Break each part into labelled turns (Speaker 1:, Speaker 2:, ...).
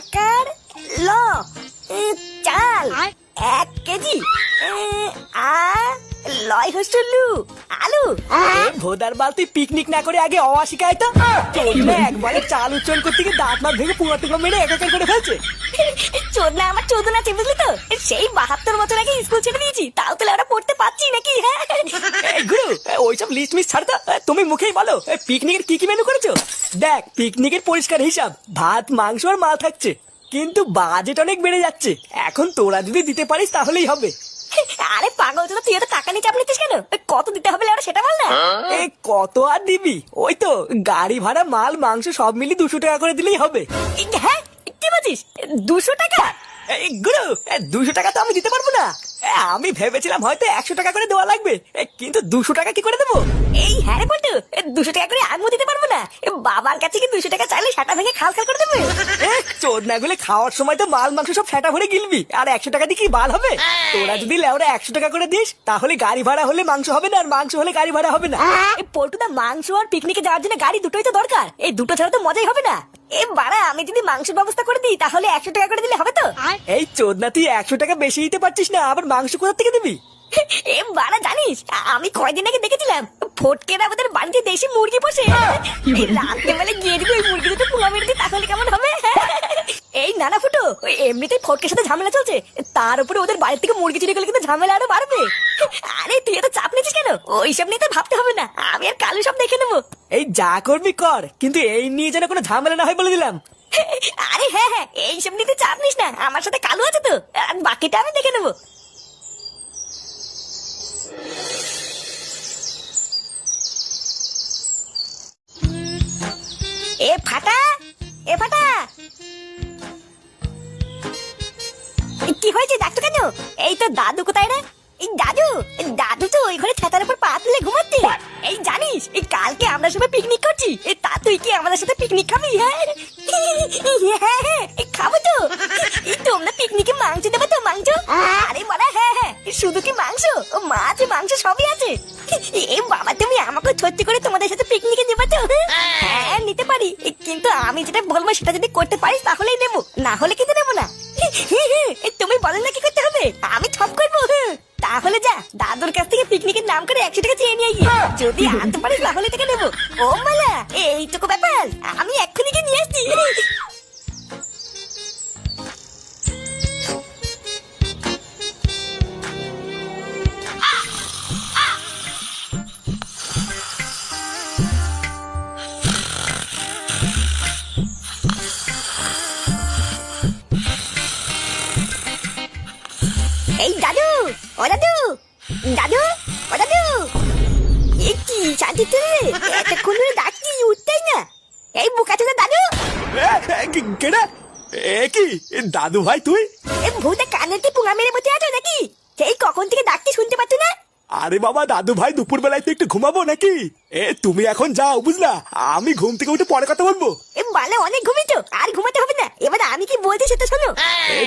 Speaker 1: চাকার ল চাল 1 কেজি লয় হসলু আলু।
Speaker 2: ভোদার বাল তুই পিকনিক না করে আগে অশিকায় তো একবারে চাল উচ্চারণ করতে গিয়ে দাঁত মাত ভেঙে পুরো টুকরো মেরে একাকার করে ফেলছে।
Speaker 1: চোদনা আমার চোদন আছে বুঝলি তো, সেই 72 বছর আগে স্কুল ছেড়ে দিয়েছি, তাও তো ওরা পড়তে পারছি নাকি। হ্যাঁ
Speaker 2: গুরু ওইসব লিস্ট মিস ছাড় তো, তুমি মুখেই বলো পিকনিকের কি কি মেনু করেছো। দেখ পিকনিকের পরিষ্কার হিসাব, ভাত মাংস আর মাল থাকছে, কিন্তু বাজেট অনেক বেড়ে যাচ্ছে। এখন তোরা যদি দিতে পারিস তাহলেই হবে।
Speaker 1: আরে পাগল তো, তুই তো টাকা নিয়ে চাপ নিতিস কেন? কত দিতে হবে ওরা সেটা বল না।
Speaker 2: কত আর দিবি, ওই তো গাড়ি ভাড়া মাল মাংস সব মিলিয়ে 200 টাকা করে দিলেই হবে।
Speaker 1: হ্যাঁ কি বলছিস, 200 টাকা?
Speaker 2: গুরু 200 টাকা তো আমি দিতে পারবো না। আমি ভেবেছিলাম হয়তো 100 টাকা করে দেওয়া লাগবে, কিন্তু 200 টাকা কি করে দেবো?
Speaker 1: এই হ্যাঁ রে বলতো, 200 টাকা করে আমিও দিতে পারবো না। বাবার কাছে কি 200 টাকা চাইলে সেটা ভেঙে খাল খাল করে দেবে?
Speaker 2: চোদনা গুলো খাওয়ার সময় তো মাল মাংস সব ফেটা ভরে গিলবি, আর 100 টাকা দিয়ে কি বাল হবে? তোরা যদি লেওরা 100 টাকা করে দিস তাহলে গাড়ি ভাড়া হলে মাংস হবে না, আর মাংস হলে গাড়ি ভাড়া হবে না।
Speaker 1: পল্টুদা মাংস আর পিকনিকে যাওয়ার জন্য গাড়ি দুটোই তো দরকার, এই দুটো ছাড়া তো মজাই হবে না। বাড়া আমি যদি মাংসের ব্যবস্থা করে দিই তাহলে 100 টাকা করে দিলে হবে তো?
Speaker 2: এই চোদনা তুই 100 টাকা বেশি দিতে পারছিস না, আবার মাংস কোথা থেকে দিবি?
Speaker 1: বাড়া জানিস আমি কয়দিন আগে দেখেছিলাম ফটকেরা আমাদের বাড়িতে দেশি মুরগি পোষে। রাত্রে বেলা গিয়ে দিবি ওই মুরগি দুটো পুঙ্গা মেরে দিই, তাহলে কেমন হবে? এই নানা ফুটো, ওই এমনিতেই ফটকের সাথে ঝামেলা চলছে, তার উপরে ওদের বাড়ির থেকে মুরগি চুরি করলে কিন্তু ঝামেলা আরো বাড়বে। আরে তুই এত চাপ নিচ্ছিস কেন? ওইসব নিয়ে তো ভাবতে হবে না, আমি আর কালু সব দেখে নেবো।
Speaker 2: এই যা করবি কর, কিন্তু এই নিয়ে যেন কোনো ঝামেলা না হয় বলে দিলাম।
Speaker 1: আরে হ্যাঁ হ্যাঁ এইসব নিয়ে তুই চাপ নিস না, আমার সাথে কালু আছে তো, আর বাকিটা আমি দেখে নেবো। এ ফাটা, এ ফাটা, কি হয়েছে ডাকতো কেন? এই তো দাদু কোথায় রে? এই দাদু, দাদু তো ওই ঘরে ছাতার উপর পা তুলে ঘুমাচ্ছে। এই জানিস এই কালকে আমরা সবাই পিকনিক করছি, তা তুই কি আমাদের সাথে পিকনিক খাবি? হ্যাঁ হ্যাঁ খাবো তো। তোমরা পিকনিকে মাংস দেবে তো? মাংস? আরে বলা হ্যাঁ হ্যাঁ, শুধু কি মাংস, মাছ মাংস সবই আছে। এই বাবা তুমি আমাকে সত্যি করে তোমাদের সাথে পিকনিকে নেবে তো? হ্যাঁ নিতে পারি, কিন্তু আমি যেটা বলবো সেটা যদি করতে পারিস তাহলেই নেবো, না হলে কিন্তু নেবো না। তুমি বলো না কি করতে হবে, আমি সব করবো। তাহলে যা দাদুর কাছ থেকে পিকনিকের নাম করে 100 টাকা চেয়ে নিয়ে গিয়ে যদি আনতে পারিস তাহলে থেকে নেবো। ও মালা এইটুকু ব্যাপার, আমি এক্ষুনি গিয়ে নিয়ে আসছি। এই দাদু, ও দাদু, দাদু, ও দাদু, এ কি শান্তি তুই এতক্ষণ ধরে ডাকছি উঠতেই না। এই বোকা চোদা দাদু।
Speaker 2: কেডা? এ কি দাদু ভাই তুই?
Speaker 1: এ ভূতে কানেতে পুঙ্গা মেরে বসে আছো নাকি? সেই কখন থেকে ডাকছি শুনতে পাচ্ছ না?
Speaker 2: আরে বাবা দাদু ভাই দুপুর বেলায় তো একটু ঘুমাবো নাকি? তুমি এখন যাও বুঝলা, আমি ঘুম থেকে উঠে পরে কথা বলবো।
Speaker 1: বালে অনেক ঘুমিয়েছো, আর ঘুমাতে হবে না। এবার আমি কি বলছি সেটা শোনো।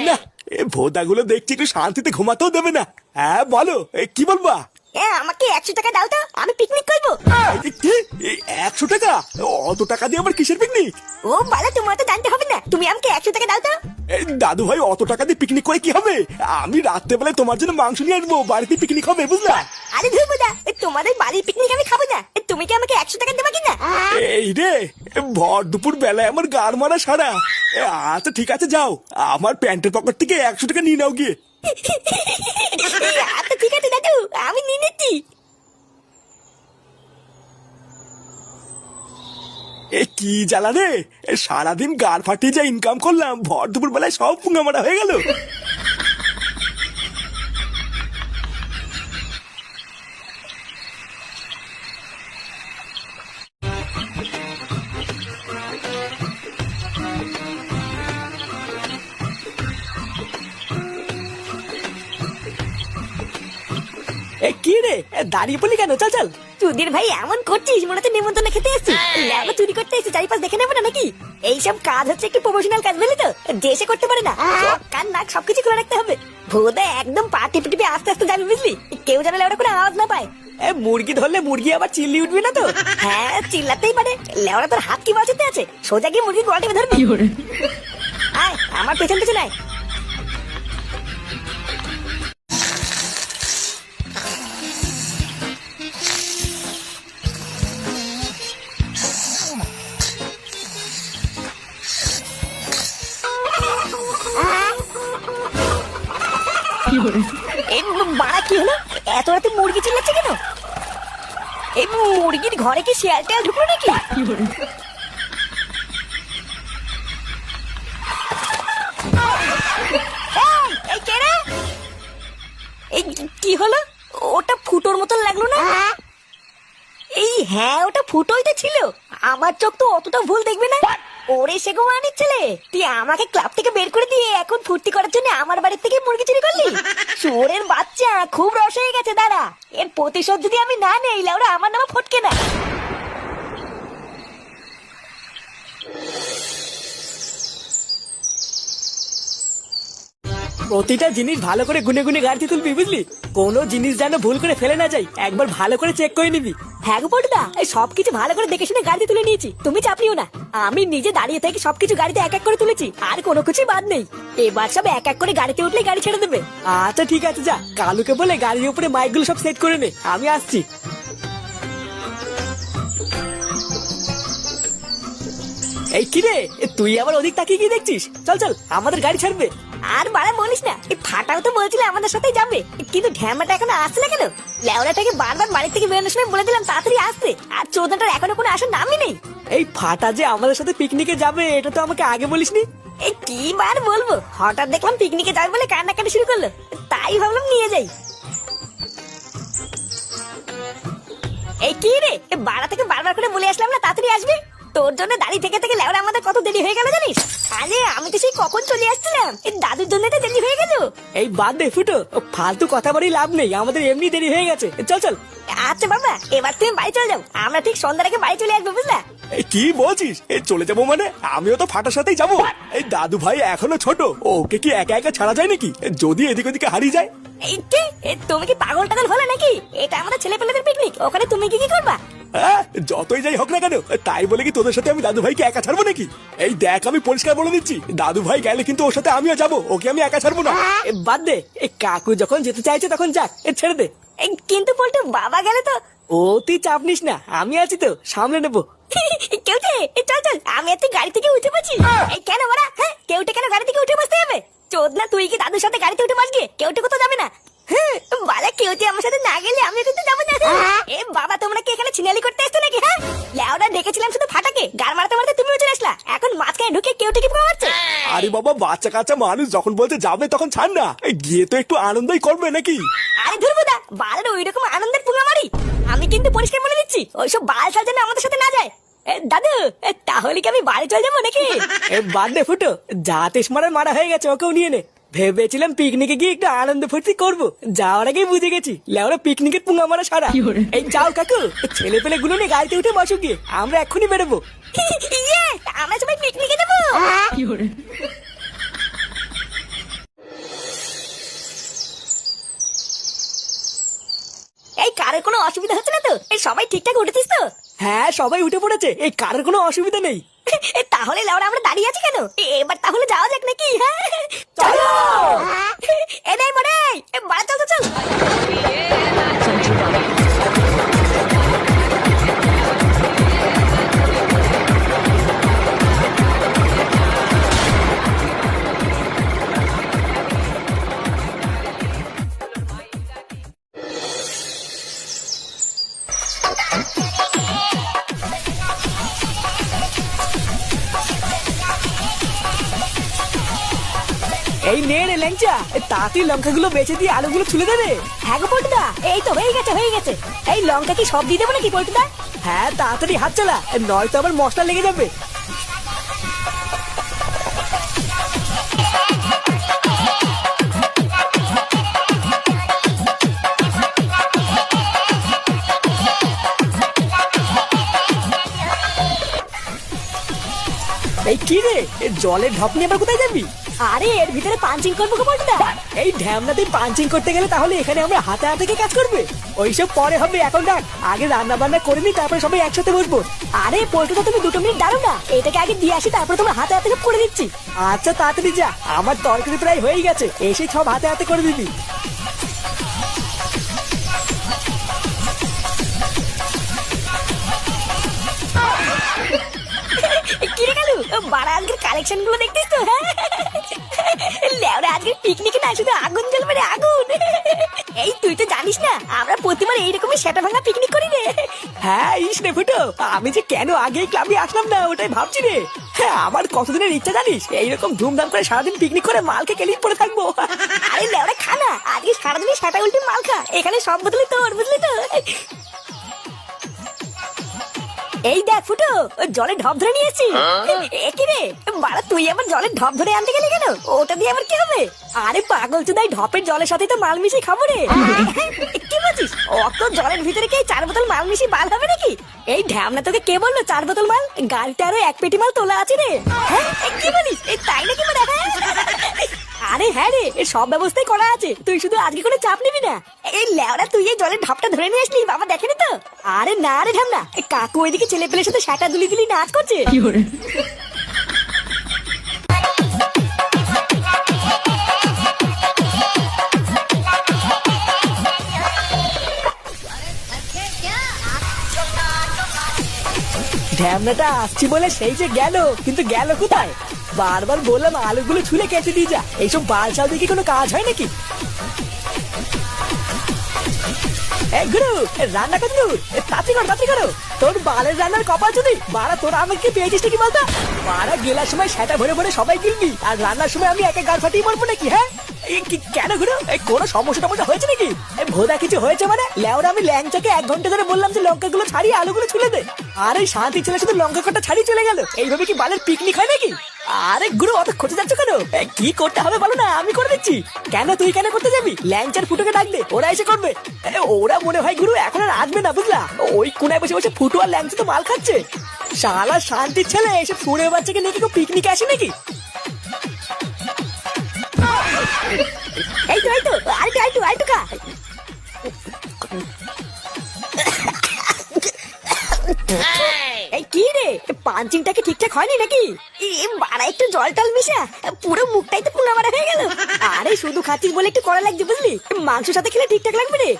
Speaker 2: না ভোদাগুলো দেখছি একটু শান্তিতে ঘুমাতেও দেবে না। হ্যাঁ বলো কি বলবা?
Speaker 1: আমাকে 100 টাকা দাও তো, আমি পিকনিক করবো।
Speaker 2: কি 100 টাকা? অত টাকা দিয়ে আবার কিসের পিকনিক?
Speaker 1: ও বালা তোমার তো জানতে হবে না, তুমি আমাকে 100 টাকা দাও তো।
Speaker 2: দাদু ভাই অত টাকা দিয়ে পিকনিক করে কি হবে? আমি রাত্রে বেলায় তোমার জন্য মাংস নিয়ে আসবো, বাড়িতে পিকনিক হবে বুঝলা।
Speaker 1: আরে ধুর দা, তোমাদের বাড়ির পিকনিক আমি খাবো না, তুমি কি আমাকে 100 টাকা দেবা কিনা?
Speaker 2: এই রে ভর দুপুর বেলায় আমার গাড় মারা সারা। আচ্ছা ঠিক আছে যাও, আমার প্যান্টের পকেট থেকে 100 টাকা নিয়ে নাও গিয়ে।
Speaker 1: আচ্ছা ঠিক আছে দাদু, আমি নিয়ে নিচ্ছি।
Speaker 2: কি জ্বালা রে, সারাদিন গাড় ফাটিয়ে যা ইনকাম করলাম, ভর দুপুর বেলায় সব পুঙ্গা মারা হয়ে গেল। কি রে দাঁড়িয়ে পড়লি কেন? চল চল।
Speaker 1: চুদির ভাই এমন করছিস মনে হচ্ছে নেমন্তন্ন খেতে এসেছিস। ল্যাবো চুরি করতে এসেছিস, চারিপাশ দেখে নেবো না নাকি? এইসব কাজ হচ্ছে একটু প্রফেশনাল কাজ, বুঝলি তো? যে এসে করতে পারে না, চোখ কান নাক সবকিছু খুলে রাখতে হবে। ভোদা একদম পা টিপে টিপে আস্তে আস্তে যাবি বুঝলি, কেউ যেন লেওড়া করে আওয়াজ না পায়।
Speaker 2: মুরগি ধরলে মুরগি আবার চিল্লি উঠবি না তো?
Speaker 1: হ্যাঁ চিল্লাতেই পারে, লেওড়া তোর হাত কি বাঁচাতে আছে, সোজা গিয়ে মুরগি গোয়াল টিপে ধরবি। আয় আমার পেছন পেছন আয়। এই বাড়া কি হলো? এত রাতে মুরগি চিল্লাচ্ছে কেন? এই মুরগির ঘরে কি শিয়াল টিয়াল ঢুকলো নাকি? এই কে রে? এই কি হলো? ওটা ফুটোর মতন লাগলো না? এই হ্যাঁ, ওটা ফুটোই তো ছিল। আমার চোখ তো অতটা ভুল দেখবে না। ওরে সে গোয়ানির ছেলে, তুই আমাকে ক্লাব থেকে বের করে দিয়ে এখন ফুর্তি করার জন্য আমার বাড়ির থেকে মুরগি চুরি করলি? চোরের বাচ্চা, খুব রস হয়ে গেছে। দাঁড়া, এর প্রতিশোধ যদি আমি না নেই, লাউরা আমার নামে ফটকে না।
Speaker 2: প্রতিটা জিনিস ভালো করে গুনে গুনে গাড়িতে তুলবি, বুঝলি? কোনো জিনিস যেন ভুল করে ফেলে না যাই, একবার ভালো করে চেক করে নিবি।
Speaker 1: হ্যাঁ গো পটুদা, এই সবকিছু ভালো করে দেখে শুনে গাড়িতে তুলে নিয়েছি, তুমি চাপিও না। আমি নিজে দাঁড়িয়ে থেকে সবকিছু গাড়িতে এক এক করে তুলেছি, আর কোনো কিছুই বাদ নেই। এবার সব এক এক করে গাড়িতে উঠলে গাড়ি ছেড়ে দেবে।
Speaker 2: আচ্ছা ঠিক আছে, যা কালুকে বলে গাড়ির উপরে মাইকগুলো সব সেট করে নে, আমি আসছি। এই কি রে, তুই আবার ওদিক তাকিয়ে কি দেখছিস? চল চল, আমাদের গাড়ি ছাড়বে।
Speaker 1: আর বাড়া বলিস না, এই ফাটাও তো বলেছিল আমাদের সাথেই যাবে, কিন্তু ঢ্যামাটা এখনো আসছে না কেন? লেওড়াটাকে বারবার বাড়ি থেকে বেরোনোর সময় বলে দিলাম তাড়াতাড়ি আসতে, আর চোদনাটার এখনো কোনো আসার নামই নেই।
Speaker 2: এই ফাটা যে আমাদের সাথে পিকনিকে যাবে, এটা তো আমাকে আগে বলিসনি।
Speaker 1: এই কি বার বলবো, হঠাৎ দেখলাম পিকনিকে যাবে বলে কান্নাকাটি শুরু করলো, তাই ভাবলাম নিয়ে যাই। এই কি রে, বাড়া থেকে বারবার করে বলে আসলাম না তাড়াতাড়ি আসবি? তোর জন্য দাঁড়িয়ে থেকে থেকে লেওড়া আমাদের কত দেরি হয়ে গেল জানিস? আরে আমি তো সেই কখন চলে আসছিলাম, এই দাদুর জন্য তো দেরি হয়ে গেল।
Speaker 2: এই বাদ দে ফুটো, ফালতু কথা বলেই লাভ নেই, আমাদের এমনি দেরি হয়ে গেছে। চল চল।
Speaker 1: আচ্ছা বাবা, এবার তুমি বাড়ি চলে যাও, আমরা ঠিক সন্ধ্যার আগে বাড়ি চলে আসবো, বুঝলা?
Speaker 3: এই কি বলছিস? এই চলে যাবো মানে? আমিও তো ফাটার সাথেই যাবো। এই দাদু ভাই এখনো ছোট, ওকে কি একা একা ছাড়া যায় নাকি? যদি এদিক ওদিকে হারিয়ে যায়।
Speaker 1: এই কি, তুমি কি পাগল টাগল হলে নাকি? এটা আমাদের ছেলে পেলেদের পিকনিক, ওখানে তুমি কি কি করবা?
Speaker 3: হ্যাঁ, যতই যাই হোক না কেন, তাই বলে কি তোদের সাথে আমি দাদু ভাইকে একা ছাড়বো নাকি? এই দেখ, আমি পরিষ্কার বলে দিচ্ছি, দাদু ভাই গেলে কিন্তু ওর সাথে আমিও যাবো, ওকে আমি একা ছাড়বো না।
Speaker 2: এ বাদ দে, এই কাকু যখন যেতে চাইছে তখন যাক, এ ছেড়ে দে।
Speaker 1: এই কিন্তু পল্টু, বাবা গেলে তো।
Speaker 2: ও তুই চাপ নিস না, আমি আছি তো, সামলে নেবো।
Speaker 1: কেউ চল চল, আমি আর তুই গাড়ি থেকে উঠে বসি। এই কেন বড়া, হ্যাঁ কেউটে কেন গাড়ি থেকে উঠে বসতে হবে? চোদনা, তুই কি দাদুর সাথে গাড়িতে উঠে বসবি? কেউটে কোথাও যাবে না। বালা, কেউটে আমার সাথে না গেলে আমি কিন্তু যাবো না। এ বাবা, তোমরা কি এখানে ছিনালি করতে আসছো নাকি? হ্যাঁ, লেওরা ডেকেছিলাম শুধু ফাটাকে, গার মারতে মারতে তুমিও চলে আসলা, এখন মাঝখানে ঢুকে কেউটে কি পোকা মারছে?
Speaker 3: আরে বাবা, বাচ্চা কাচ্চা মানুষ যখন বলতে যাবে তখন ছাড় না, এই গিয়ে তো একটু আনন্দই করবে নাকি?
Speaker 1: আরে ধুরবুদা, বালের ওই রকম আনন্দের পুঙ্গা মারি? আমি কিন্তু পরিষ্কার বলে দিচ্ছি, ওইসব বাল ছাল যেন আমাদের সাথে না যায়। দাদু, তাহলে কি আমি বাড়ি চলে যাবো নাকি?
Speaker 2: এ বাদ দে ফুটো, যা তেস মারা মারা হয়ে গেছে, ওকেও নিয়ে নে। ভেবেছিলাম পিকনিকে গিয়ে একটু আনন্দ ফুর্তি করবো, যাওয়ার আগেই বুঝে গেছি লেওরা পিকনিকের পুঙ্গা মারা সারা। এই যাও কাকু, ছেলে পেলে গুলো নিয়ে গাড়িতে উঠে বসো গিয়ে, আমরা এক্ষুনি বেরোবো।
Speaker 1: ইয়ে, আমরা সবাই পিকনিকে যাবো। এই কারের কোনো অসুবিধা হচ্ছে না তো? এই সবাই ঠিকঠাক উঠেছিস তো?
Speaker 2: হ্যাঁ, সবাই উঠে পড়েছে, এই কারোর কোনো অসুবিধা নেই।
Speaker 1: তাহলে লাউরা আমরা দাঁড়িয়ে আছি কেন? এবার তাহলে যাওয়া যাক নাকি? হ্যাঁ চলো। এই নাই বড়ে, বাড়া চল চল।
Speaker 2: এই নে রে ল্যাংচা, তাঁতি লঙ্কাগুলো বেঁচে দিয়ে আলুগুলো ছুলে দেবে।
Speaker 1: হ্যাঁ গো পল্টুদা, এই তো হয়ে গেছে হয়ে গেছে। এই লঙ্কা কি সব দিয়ে দেবো নাকি পল্টুদা?
Speaker 2: হ্যাঁ, তাড়াতাড়ি হাত চালা, নয়তো আবার মশলা লেগে যাবে। এই কি রে, জলের ঢপ নিয়ে আবার কোথায় যাবি?
Speaker 1: আরে এর ভিতরে পাঞ্চিং করবো গো বলটা।
Speaker 2: এই ঢ্যামনাতে পাঞ্চিং করতে গেলে তাহলে এখানে আমরা হাতে হাতে কাজ করবে? ওইসব পরে হবে, এখন ডাক আগে রান্না বান্না করে নি, তারপরে সবাই একসাথে বসবো।
Speaker 1: আরে পল্টুদা তুমি 2 মিনিট দাঁড়াও না, এটাকে আগে দিয়ে আসি, তারপর তোমার হাতে হাতে সব করে দিচ্ছি।
Speaker 2: আচ্ছা তাড়াতাড়ি যা, আমার তরকারি প্রায় হয়ে গেছে, এসে সব হাতে হাতে করে দিবি।
Speaker 1: কিরে গেল বাড়া, আজকের কালেকশন গুলো দেখতিস তো? লেওরা আজকের পিকনিকে না শুধু আগুন জ্বলবে রে, আগুন। এই তুই তো জানিস না আমরা প্রতিবার এইরকমই সেটা ভাঙা পিকনিক করি রে।
Speaker 2: হ্যাঁ ইস রে ফুটো, আমি যে কেন আগে ক্লাবে আসলাম না ওটাই ভাবছি রে। হ্যাঁ আমার কতদিনের ইচ্ছা জানিস, এইরকম ধুমধাম করে সারাদিন পিকনিক করে মালকে কেলিয়ে পড়ে থাকবো।
Speaker 1: আরে লেওরা খা না, আজকে সারাদিনই সেটা উল্টে মাল খা, এখানে সব বদলে তোর, বুঝলি তো? এই দেখ ফুটো, জলে ঢপ ধরে নিয়েছি। কি রে বাড়া, তুই আবার জলের ঢপ ধরে আনতে গেলি কেন? ওটা দিয়ে আবার কি হবে? আরে পাগল চুদাই, ঢপের জলের সাথে তো মাল মিশিয়ে খাবো রে। কি বলছিস? অত জলের ভিতরে কি 4 বোতল মাল মিশিয়ে বাল হবে নাকি? এই ঢ্যামনা তোকে কে বললো 4 বোতল মাল? গাড়িতে আরো 1 পেটি মাল তোলা আছে রে। হ্যাঁ কি বলিস? তাই নাকি? মানে আরে হ্যাঁ রে, সব ব্যবস্থাই করা আছে, তুই শুধু আজকে কোনো চাপ নিবি না। এই লেওরা তুই এই জলের ঢপটা ধরে নিয়ে আসলি, বাবা দেখেনি তো? আরে না রে ঢামনা, কাকু ওইদিকে ছেলে পেলের সাথে সাটা দুলি দুলি নাচ করছে।
Speaker 2: ঢ্যামনাটা আসছি বলে সেই যে গেল, কিন্তু গেল কোথায়? বারবার বললাম আলুগুলো ছুলে কেটে দিয়ে যা, এইসব বাল চাল দিয়ে কি কোনো কাজ হয় নাকি? এই গুরু, রান্না কর দূর, তাড়াতাড়ি করো। তোর বালের রান্নার কপাল যদি বাড়া, তোরা আমাকে পেয়েছিস নাকি বলতো? বাড়া গেলার সময় সেটা ভরে ভরে সবাই গিলবি, আর রান্নার সময় আমি একা গাল ফাটিয়ে মরবো নাকি? হ্যাঁ কেন গুরু, কোনো সমস্যা হয়েছে নাকি? ভোদা কিছু হয়েছে মানে? লেওরা আমি ল্যাংচাকে 1 ঘন্টা ধরে বললাম যে লঙ্কাগুলো ছাড়িয়ে আলুগুলো ছুলে দে, আর এই শান্তি ছেলে শুধু লঙ্কা কটা ছাড়িয়ে চলে গেল। এইভাবে কি বালের পিকনিক হয় নাকি? আরে গুরু অত খোঁজে যাচ্ছ কেন? কি করতে হবে বলো না, আমি করে দিচ্ছি। কেন তুই কেন করতে যাবি? ল্যাংচার ফুটোকে ডাক দে, ওরা এসে করবে। ওরা মনে হয় গুরু এখন আর আসবে না, বুঝলা? ওই কোনায় বসে বসে ফুটো আর ল্যাংচা তো মাল খাচ্ছে। শালা শান্তির ছেলে এসে ফুড়ে বাচ্চাকে নিয়ে কি পিকনিকে আসে নাকি?
Speaker 1: এই তো আরেকটু খা। এই কি রে, পাঞ্চিংটা কি ঠিকঠাক হয়নি নাকি? বাড়া একটু জল টল মিশা, পুরো মুখটাই তো পুনা মারা হয়ে গেল। আরে শুধু খাচ্ছিস বলে একটু কড়া লাগছে, বুঝলি? মাংসের সাথে খেলে ঠিকঠাক লাগবে রে।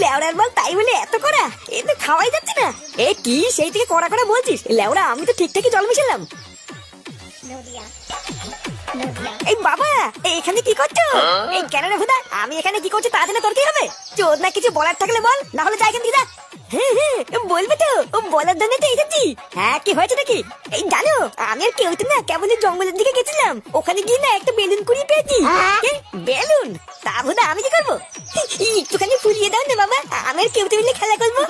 Speaker 1: লেওড়ার বল তাই বলে এত করা, এ তো খাওয়াই যাচ্ছে না। এ কি সেই থেকে কড়া কড়া বলছিস? লেওড়া আমি তো ঠিকঠাকই জল মিশালাম। এই বাবা, এখানে কি করছো? এই কেন রে ভুদা, আমি এখানে কি করছি তা জেনে তোর কি হবে? চোদ না কিছু বলার থাকলে বল, না হলে যাই এখান থেকে যা। বলবে তো, বলার জন্য তো এসেছি। হ্যাঁ কি হয়েছে নাকি? এই জানো আমি আর কেউ তো না, কেমন জঙ্গলের দিকে গেছিলাম, ওখানে গিয়ে না একটা বেলুন কুড়িয়ে পেয়েছি। বেলুন? তা ভুদা আমি কি করবো? একটুখানি ফুলিয়ে দাও না বাবা, আমি আর কেউ তো মিলে খেলা করবো।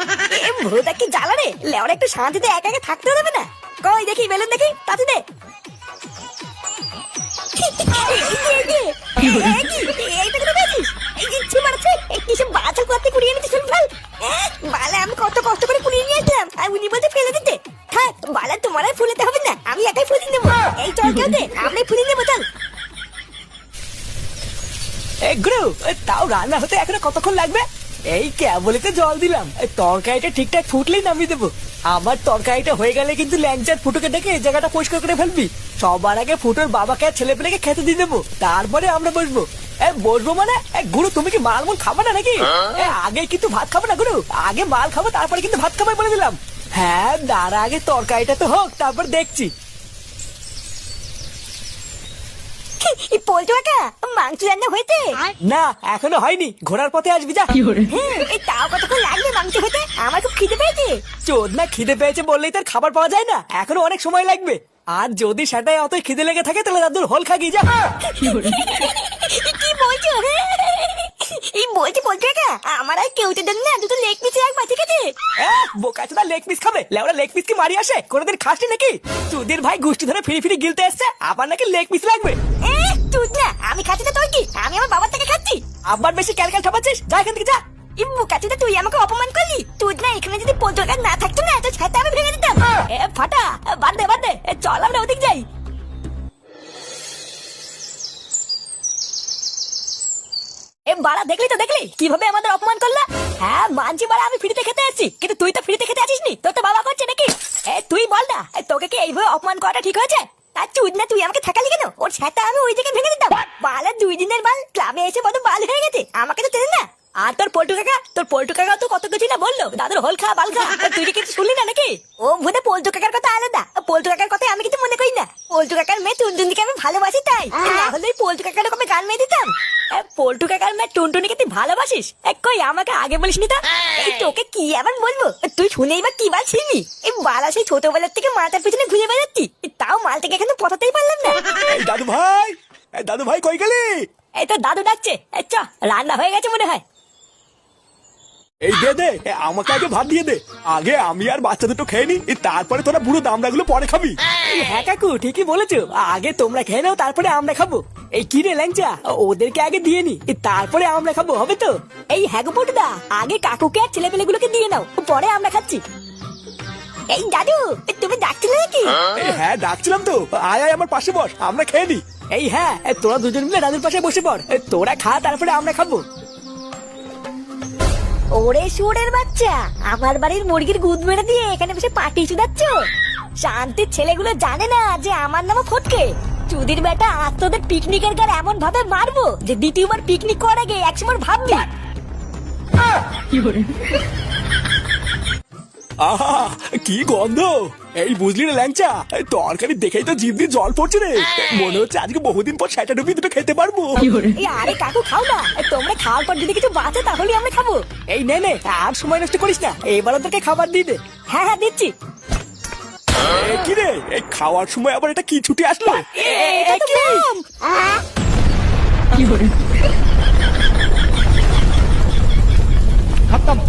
Speaker 1: ভুদা কি জ্বালা রে, লেওরা একটু শান্তিতে একা একা থাকতে হবে না? কই দেখি বেলুন, দেখি তাতে দে। আমি কত কষ্ট করে কুড়িয়ে নিয়ে আসলাম, আর উনি বলতে ফেলে দিতে। থাক বালা, তোমার আর ফুলেতে হবে না, আমি একাই ফুলিয়ে নেবো। এই চল কেউ দে, আমি ফুলিয়ে নেবো, চল।
Speaker 2: গুরু তাও রান্না হতে এখনো কতক্ষণ লাগবে? এই কেবলই তো জল দিলাম, তরকারিটা ঠিকঠাক ফুটলেই নামিয়ে দেবো। আমার তরকারিটা হয়ে গেলে কিন্তু ল্যাংচার ফুটোকে ডেকে জায়গাটা পরিষ্কার করে ফেলবি। সবার আগে ফুটোর বাবাকে আর ছেলে পেলেকে খেতে দিয়ে দেবো, তারপরে আমরা বসবো। বসবো মানে? গুরু তুমি কি মাল মুল খাবো না নাকি? আগে কিন্তু ভাত খাবো না গুরু, আগে মাল খাবো তারপরে কিন্তু ভাত খাবো বলে দিলাম। হ্যাঁ দাঁড়া, আগে তরকারিটা তো হোক, তারপর দেখছি।
Speaker 1: পল্টু একা মাংস রান্না হয়েছে?
Speaker 2: না এখনো হয়নি, ঘোড়ার পথে আসবি যা।
Speaker 1: এই তাও কতক্ষণ লাগবে মাংস হতে? আমার খুব খিদে পেয়েছে।
Speaker 2: চোদ না, খিদে পেয়েছে বললেই তার খাবার পাওয়া যায় না, এখনো অনেক সময় লাগবে। আর যদি সেটাই অত খিদে লেগে থাকে তাহলে দাদুর হোল খাগি যা।
Speaker 1: কি বলছো? এই বলছি পল্টু একা, আমার আর কেউ তো দেন না, দুটো লেগ পিস রাখবা, ঠিক আছে?
Speaker 2: বোকা চোদা লেগ পিস খাবে? লেওরা লেগ পিস কি মারি আসে? কোনোদিন খাসনি নাকি? চুদির ভাই গোষ্ঠী ধরে ফিরি ফিরি গিলতে এসছে, আবার নাকি লেগ পিস লাগবে?
Speaker 1: তুই না, আমি খাচ্ছি না, তোর কি? আমি আমার বাবার থেকে খাচ্ছি।
Speaker 2: আবার বেশি ক্যালকাল ঠাপাচ্ছিস, যা এখান থেকে যা।
Speaker 1: মুখাচুদা তুই আমাকে অপমান করলি। তুই না এখানে যদি পল্টু একা না থাকতো না, তো ছাতা আমি ভেঙে দিতাম। ফাটা, বাদ দে, চল আমরা ওদিক যাই। বাড়া দেখলি তো দেখলি কিভাবে আমাদের অপমান করলা। হ্যাঁ মানছি বাড়া আমি ফ্রিতে খেতে আসছি, কিন্তু তুই তো ফ্রিতে খেতে আসিস নি, তোর তো বাবা করছে নাকি? তুই বল না, তোকে কি এইভাবে অপমান করাটা ঠিক হয়েছে? তার চুদ না তুই আমাকে থাকালি কেন? ওর ছাতা আমি ওই জায়গায় ভেঙে দিতাম। বালা 2 দিনের বাল ক্লাবে এসে বড় বাল হয়ে গেছে, আমাকে তো চেনে না। আর তোর পল্টু কাকা তো কত কিছু না বললো, দাদুর হোল খা বাল খা, তুই কি কিছু শুনলি না নাকি? ও ভুদে পল্টু কাকার কথা আলাদা, পল্টু কাকার কথা আমি কিছু মনে করি না। পল্টু কাকার মেয়ে টুনটুনিকে আমি ভালোবাসি, তাই না হলে পল্টু কাকার ওকে গান মেয়ে দিতাম। পল্টু কাকার মেয়ে টুনটুনিকে তুই ভালোবাসিস? কই আমাকে আগে বলিস নি তো। এই তোকে কি আবার বলবো, তুই শুনেই বা কি বাল ছিলি? এই বালা সেই ছোটবেলার থেকে মাথার পিছনে ঘুরে বেড়াচ্ছি, তাও মালটাকে এখানে পটাতেই পারলাম না।
Speaker 3: দাদু ভাই কই গেলি?
Speaker 1: এই তো দাদু ডাকছে, চ রান্না হয়ে গেছে মনে হয়।
Speaker 3: এই দে আমাকে আগে ভাত দিয়ে দে, আগে আমি আর বাচ্চা দুটো খেয়ে নি, তারপরে তোরা বুড়ো দামড়াগুলো পরে খাবি।
Speaker 2: হ্যাঁ কাকু ঠিকই বলেছো, আগে তোমরা খেয়ে নাও তারপরে আমরা খাবো। এই কি রে ল্যাংচা, ওদেরকে আগে দিয়ে নি তারপরে আমরা খাবো, হবে তো?
Speaker 1: এই হ্যাঁ গো পটুদা, আগে কাকুকে আর ছেলেপেলেগুলোকে দিয়ে নাও, পরে আমরা খাচ্ছি। এই দাদু তুমি ডাকছিলে নাকি?
Speaker 3: হ্যাঁ ডাকছিলাম তো, আয় আয় আমার পাশে বস, আমরা খেয়ে নি।
Speaker 2: এই হ্যাঁ, তোরা দুজন মিলে দাদুর পাশে বসে পড়, তোরা খা তারপরে আমরা খাবো।
Speaker 1: ওরে শুয়োরের বাচ্চা, আমার বাড়ির মুরগির গুদ মেরে দিয়ে এখানে বসে পাটি চুদাচ্ছ? শান্তির ছেলেগুলো জানে না যে আমার নামও ফটকে। চুদির বেটা, আজ তোদের পিকনিকের গার এমন ভাবে মারবো যে দ্বিতীয়বার পিকনিক করার আগে একসময় ভাববি।
Speaker 3: আহা কি গন্ধ! এই বুঝলি রে ল্যাংচা, তরকারি দেখেই তো জিভ দিয়ে জল পড়ছে রে, মনে হচ্ছে আজকে বহুদিন পর সেটা ডুবি দুটো খেতে পারবো।
Speaker 1: এই আরে কাকু খাও না, তোমরা খাওয়ার পর যদি কিছু বাঁচে তাহলে আমরা খাবো।
Speaker 2: এই নে নে, আর সময় নষ্ট করিস না, এবার ওদেরকে খাবার দিয়ে দে।
Speaker 1: হ্যাঁ হ্যাঁ দিচ্ছি।
Speaker 3: কি রে, এই খাওয়ার সময় আবার এটা কি ছুটে আসলো?
Speaker 1: এটা তো বোম।
Speaker 4: खत्म